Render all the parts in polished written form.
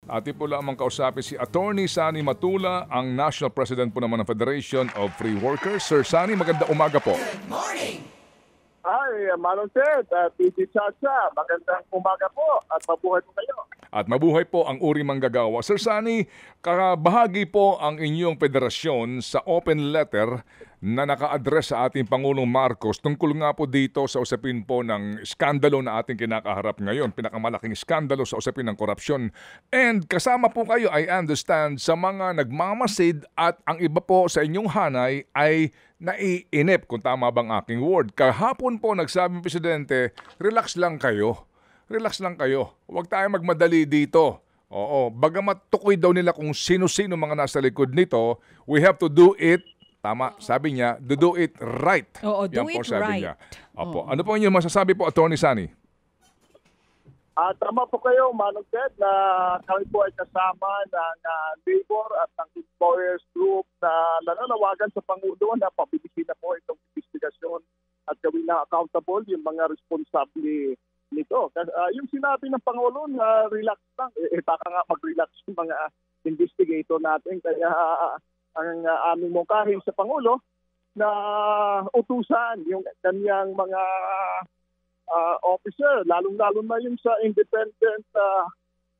Atin po lamang kausapin si Attorney Sani Matula, ang National President po naman ng Federation of Free Workers. Sir Sani, magandang umaga po. Hi, Manong Ted, PG Chacha, magandang umaga po at mabuhay po kayo. At mabuhay po ang uri manggagawa. Sir Sani, bahagi po ang inyong federasyon sa open letter na naka-address sa ating Pangulong Marcos tungkol nga po dito sa usapin po ng skandalo na ating kinakaharap ngayon, pinakamalaking skandalo sa usapin ng korupsyon. And kasama po kayo, I understand, sa mga nagmamasid at ang iba po sa inyong hanay ay naiinip, kung tama bang aking word. Kahapon po nagsabi ng Presidente, relax lang kayo. Relax lang kayo. Huwag tayo magmadali dito. Oo, bagamat tukoy daw nila kung sino-sino mga nasa likod nito, we have to do it, tama, sabi niya, do it right. Oo, do Yan po it sabi right. niya. Opo. Ano po inyong masasabi po, Attorney Sani? Tama po kayo, Manong Ted, na kami po ay kasama ng labor at ng employers group na nananawagan sa Pangulo na pabilisin na po itong investigasyon at gawin na accountable yung mga responsable nito. Yung sinabi ng Pangulo na relax lang, baka nga mag-relax yung mga investigator natin. Kaya ang aming mungkahin sa Pangulo na utusan yung kanyang mga officer, lalong-lalo na yung sa Independent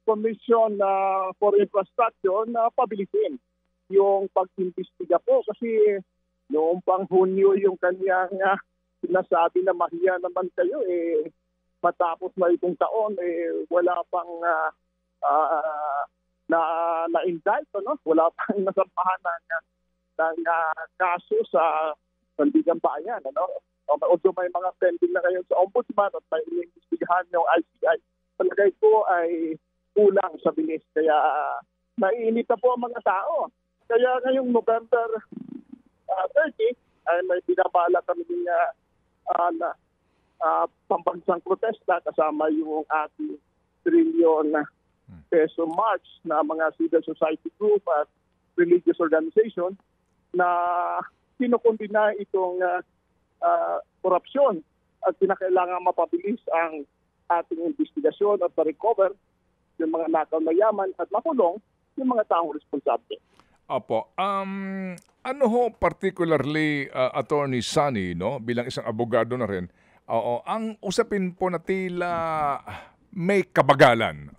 Commission for Infrastructure na pabilisin yung pag-imbestiga po. Kasi noong pang Hunyo yung kanyang sinasabi na mahiya naman kayo, matapos na itong taon, wala pang na-indict, wala pang nasampahan ng kaso sa Sandigan Bayan. Although may mga pending na ngayon sa Ombudsman at may iimbestigahan yung ICI, palagay ko ay kulang sa bilis. Kaya naiinit na po ang mga tao. Kaya ngayong November 30, ay may binabala kami na pambansang protesta kasama yung ating trilyon peso march na mga civil society group at religious organization na kinukundina itong korupsyon at kinakailangan mapabilis ang ating investigasyon at ma-recover yung mga nakaw na yaman at makulong yung mga taong responsable. Opo. Ano ho particularly, Attorney Sani, bilang isang abogado na rin, ang usapin po na tila may kabagalan.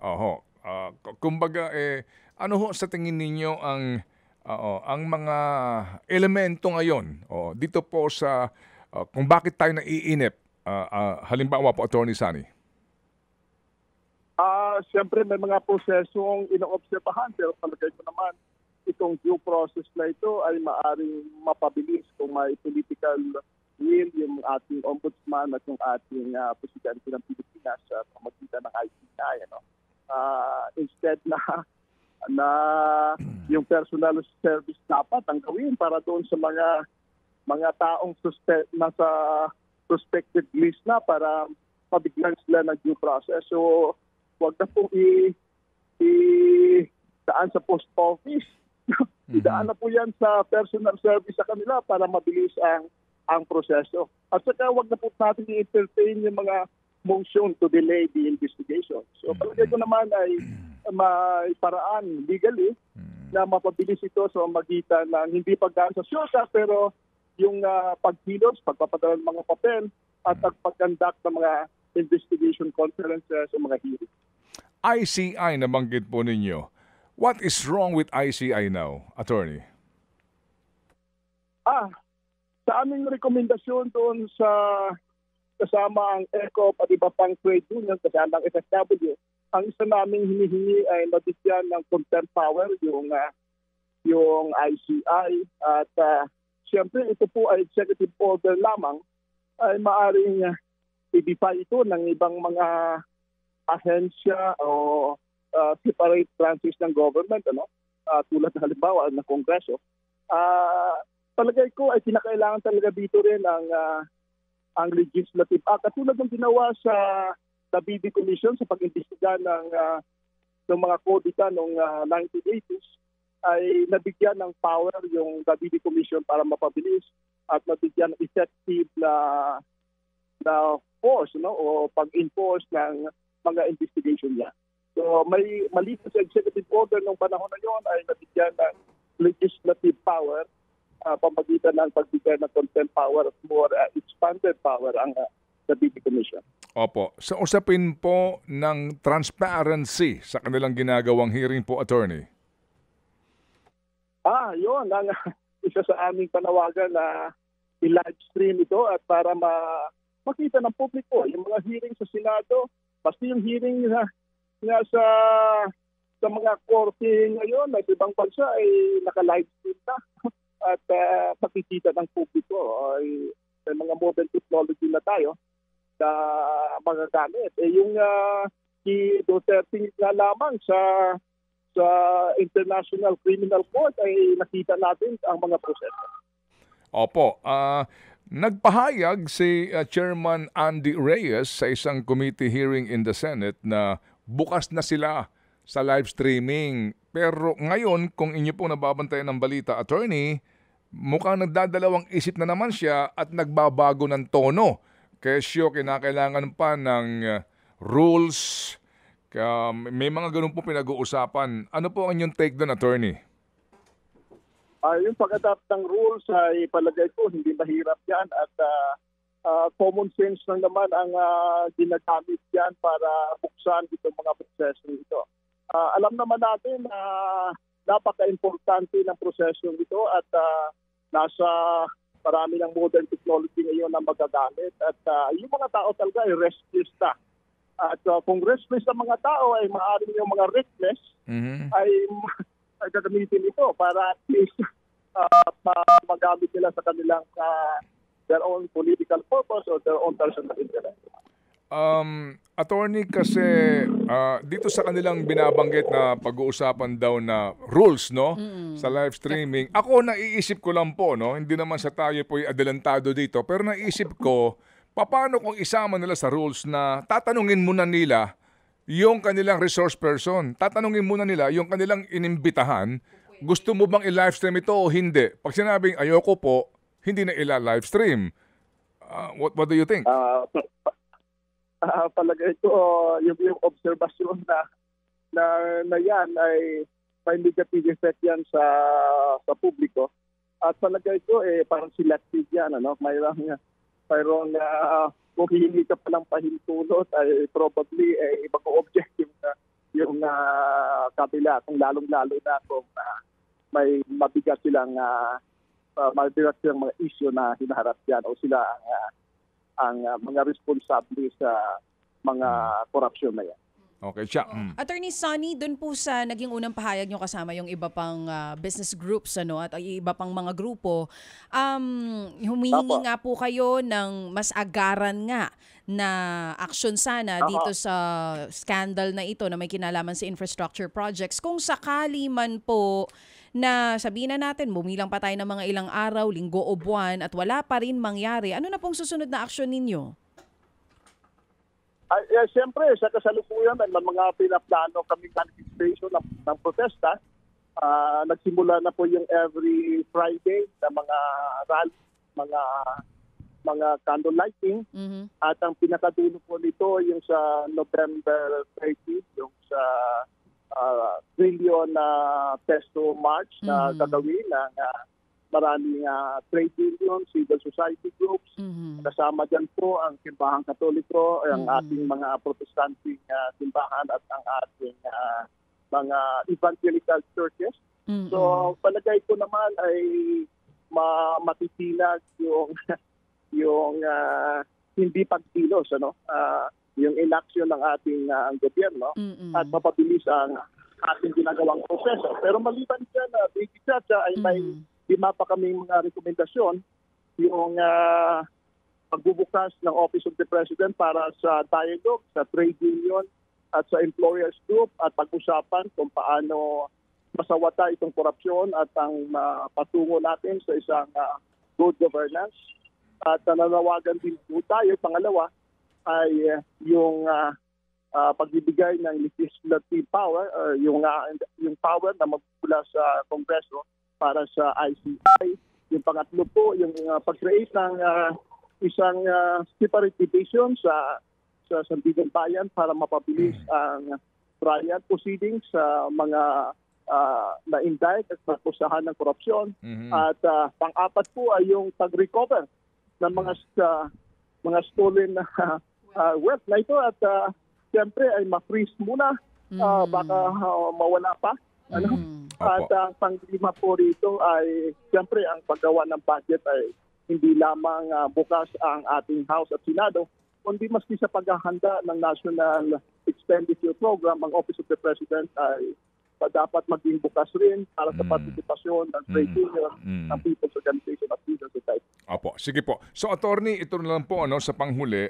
Kumbaga, ano ho sa tingin ninyo ang mga elemento ngayon dito po sa kung bakit tayo naiinip? Halimbawa po, Attorney Sani. Siyempre may mga prosesong inoobserbahan, pero palagay ko naman itong due process na ito ay maaring mapabilis kung may political will yung ating ombudsman at yung ating presidente ng Pilipinas sa pamagitan ng ICI. Instead na yung personal service dapat ang gawin para doon sa mga taong nasa suspected list na para mabigyan sila ng due process. So huwag na pong daan sa post office. Idaan na po yan sa personal service sa kanila para mabilis ang proseso. At saka huwag na po natin i-entertain yung mga motion to delay the investigation. So palagay ko naman ay may paraan legally na mapabilis ito sa magitan ng hindi pagdaan sa syota pero yung pagkilos, pagpapadala ng mga papel at pag-conduct ng mga investigation conferences o mga hearings. ICI na banggit po ninyo. What is wrong with ICI now, Attorney? Sa aming rekomendasyon doon sa kasama ang ECOP at iba pang trade union, kasama ang FSW, ang isa naming hinihingi ay mabigyan ng contempt power yung ICI at siyempre ito po ay executive order lamang ay maaring i-defy ito ng ibang mga ahensya o separate branches ng government, tulad na halimbawa ng Kongreso. Palagay ko ay kinakailangan talaga dito rin ang legislative act. Katulad ng ginawa sa Dabidi Commission sa pag-imbestiga ng mga kodita noong 1980s ay nabigyan ng power yung Dabidi Commission para mapabilis at mabigyan ng effective na force o pag-enforce ng mga investigation niya. So maliban sa executive order nung panahon na yon ay nabigyan ng legislative power, pamagitan ng pagbigay ng contempt power at more expanded power ang Cavite Commission. Opo. Sa usapin po ng transparency sa kanilang ginagawang hearing po, attorney. Yun ang isa sa aming panawagan na i-live stream ito at para makita ng publiko yung mga hearing sa Senado, pati yung hearing nga sa mga korte ngayon at ibang bansa ay naka-live stream na at makikita ng publiko ay mga modern technology na tayo na magagamit. Yung si Duterte na lamang sa International Criminal Court ay nakita natin ang mga proseso. Opo. Nagpahayag si Chairman Andy Reyes sa isang committee hearing in the Senate na bukas na sila sa live streaming. Pero ngayon, kung inyo pong nababantayan ng balita, attorney, mukhang nagdadalawang isip na naman siya at nagbabago ng tono. Kesyo, kinakailangan pa ng rules. May mga ganun po pinag-uusapan. Ano po ang inyong take doon, attorney? Yung pag-adapt ng rules ay palagay ko hindi mahirap yan at common sense lang naman ang ginagamit yan para buksan itong mga proseso ito. Alam naman natin na napaka-importante ng proseso ito at nasa marami ng modern technology ngayon na magagamit at yung mga tao talaga ay restless na. At kung restless ang mga tao ay maaaring yung mga reckless ay gagamitin ito para at least magamit nila sa kanilang their own political purpose or their own personal interest. Attorney, kasi dito sa kanilang binabanggit na pag-uusapan daw na rules, no, sa live streaming. Ako naiisip ko lang po, no, hindi naman sa tayo po adelantado dito, pero naiisip ko paano kung isama nila sa rules na tatanungin muna nila yung kanilang resource person, tatanungin muna nila yung kanilang inimbitahan, gusto mo bang i-live stream ito o hindi? Pag sinabing ayoko po, hindi na ila-live stream. What do you think? Palagay ko yung obserbasyon na yan ay may negative effect yan sa publiko. At palagay ko parang selective yan, ano? Mayroong kung hihingi ka pa ng pahintulot ay probably ibang objective yung kabila, kung lalong-lalo na kung may mabigat silang mga issue na hinaharap yan o sila ang mga responsable sa mga korupsyon na yan. Okay, siya. Attorney Sonny, doon po sa naging unang pahayag nyo kasama yung iba pang business groups at iba pang mga grupo, humihingi nga po kayo ng mas agaran nga na aksyon sana dito sa scandal na ito na may kinalaman sa infrastructure projects. Kung sakali man po na sabihin na natin, bumilang pa tayo ng mga ilang araw, linggo o buwan at wala pa rin mangyari, ano na pong susunod na aksyon ninyo? Siyempre, sa kasalukuyan may mga pinaplano kaming manifestation ng protesta. Nagsimula na po yung every Friday na mga rally, mga candle lighting. At ang pinakadulo po nito yung sa November 30, yung sa trillion peso march na gagawin ng maraming trade unions, civil society groups. Kasama dyan po ang Simbahang Katoliko, ang ating mga protestanting simbahan at ang ating mga evangelical churches. So palagay ko naman ay matitinag yung hindi pagkilos, yung inaksyon ng ating gobyerno at mapabilis ang ating ginagawang proseso. Pero maliban dyan, Biggie Chacha ay may lima pa kaming mga rekomendasyon, yung pagbubukas ng Office of the President para sa dialogue, sa trade union at sa employers group at pag-usapan kung paano masawata itong korupsyon at ang patungo natin sa isang good governance. At nananawagan din po tayo, pangalawa, ay yung pagbibigay ng legislative power, yung power na magmula sa Kongreso para sa ICI. Yung pangatlo po, yung pag-create ng isang separate division sa Sandigan Bayan para mapabilis ang trial proceedings sa mga na-indict at nakusahan ng korupsyon. At pang-apat po ay yung pag-recover ng mga stolen wealth na ito. At siyempre ay ma-freeze muna, baka mawala pa. At ang pang-lima po rito ay siyempre ang paggawa ng budget ay hindi lamang bukas ang ating House at Senado, kundi maski sa paghahanda ng National Expenditure Program, ang Office of the President ay dapat maging bukas rin para sa partisipasyon ng trade union, ng people's organization at civil society. Opo, sige po. So attorney, ito na lang po sa panghuli.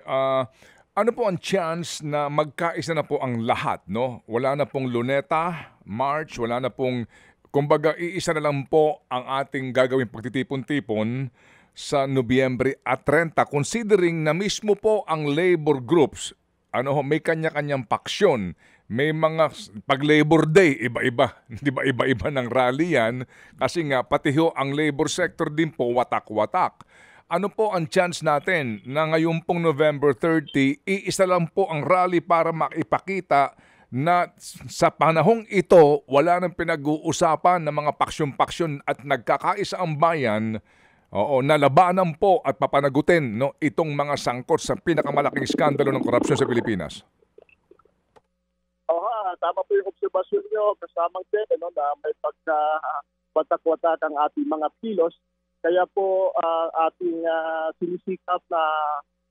Ano po ang chance na magkaisa na po ang lahat, no? Wala na pong Luneta, March, wala na pong, kumbaga, iisa na lang po ang ating gagawing pagtitipon-tipon sa Nobyembre at 30, considering na mismo po ang labor groups, may kanya-kanyang paksyon. May mga, pag Labor Day, iba-iba. Di ba iba-iba ng rally yan? Kasi nga, pati ho ang labor sector din po, watak-watak. Ano po ang chance natin na ngayon pong November 30, iisa lang po ang rally para maipakita na sa panahong ito, wala nang pinag-uusapan ng mga paksyon-paksyon at nagkakaisa ang bayan, nalabanan po at papanagutin itong mga sangkot sa pinakamalaking skandalo ng korupsyon sa Pilipinas? Tama po yung obserbasyon nyo, kasamang din na may pagkawatak-watak ang ating mga kilos. Kaya po ating sinisikap na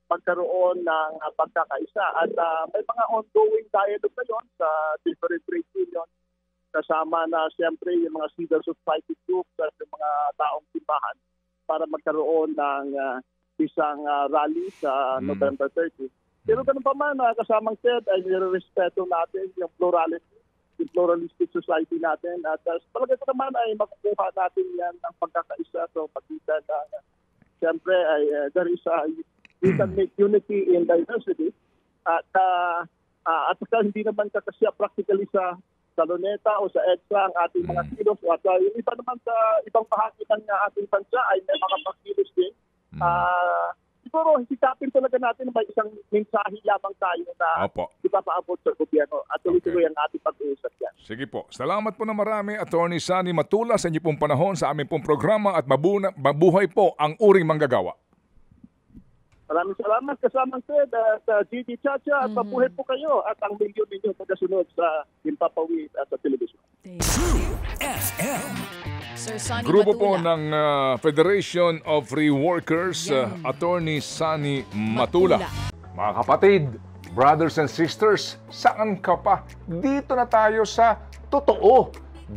pagkaroon ng pagkakaisa. At may mga ongoing dialogue ngayon sa different trade unions, kasama na siyempre yung mga civil society groups at yung mga taong simbahan para magkaroon ng isang rally sa November 30. Pero ganun pa man, kasamang Ted, ay nire-respeto natin yung pluralistic society natin. At palagay ko naman ay makukuha natin yan ang pagkakaisa. So pagitan na siyempre ay there is you can make unity in diversity. At hindi naman kakasya practically sa Luneta o sa EDSA ang ating mga kilos. At yung iba naman sa ibang bahagi ng ating bansa ay may mga pagkilos din. Siguro, hisikapin talaga natin na may isang mensahe lamang tayo na ipapaabot sa gobyerno at tuloy-tuloy ang ating pag-uusap yan. Sige po. Salamat po na marami, Attorney Sani Matula, sa inyo pong panahon sa aming pong programa at mabuhay po ang uring manggagawa. Maraming salamat kasamang Ted at Gigi Chacha at mabuhay po kayo at ang milyon ninyo pagkasunod sa Himpapawid at sa television. True FM. Sir Sani Grupo Matula po ng Federation of Free Workers, Attorney Sani Matula. Mga kapatid, brothers and sisters, saan ka pa? Dito na tayo sa totoo.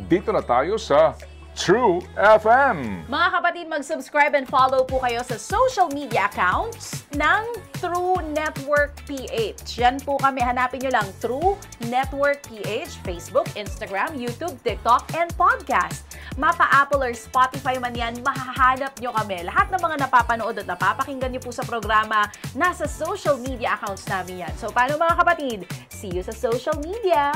Dito na tayo sa True FM. Mga kapatid, mag-subscribe and follow po kayo sa social media accounts ng True Network PH. Yan po kami. Hanapin nyo lang True Network PH, Facebook, Instagram, YouTube, TikTok, and podcast. Mapa-Apple or Spotify man yan, mahahanap nyo kami. Lahat ng mga napapanood at napapakinggan nyo po sa programa, nasa social media accounts namin yan. So, paano mga kapatid? See you sa social media!